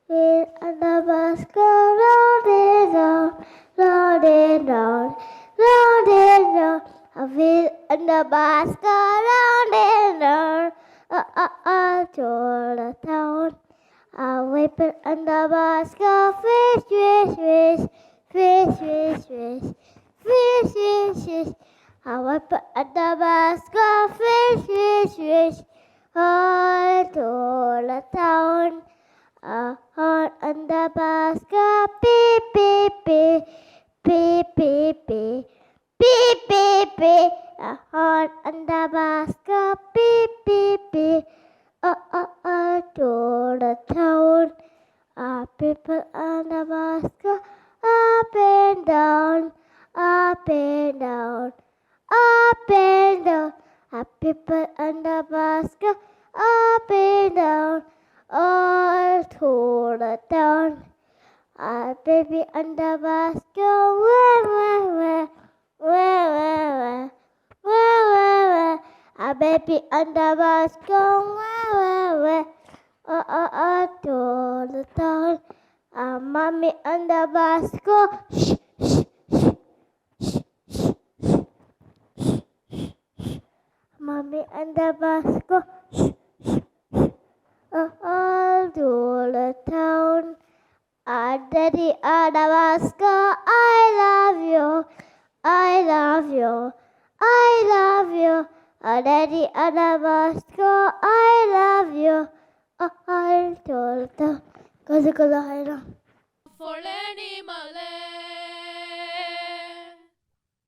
With the bus go round and round, round and round, round and round. I feel the bus go round and round, to the town. I whip it on the bus go fish, fish, fish, fish, fish, fish, fish, fish, fish. I whip it on the bus go fish, fish, fish, all to the town. A horn on the bus go beep, beep, beep, beep, beep, beep, beep, beep, beep. A horn on the bus go beep, beep, beep, to the town. People on the bus go up and down, up and down, up and down. People on the bus go up and down, all to the town. Our baby on the bus go where, where, where, where, where, where, where, where. Our baby on the bus go where, to the town. Our mommy on the bus go shh, shh, shh, shh, shh, shh, shh, shh. Mommy on the bus go shh, shh, shh. All to the town. Our daddy on the bus go, I love you, I love you, I love you. Our daddy on the bus go, I love you, all to the town. Cause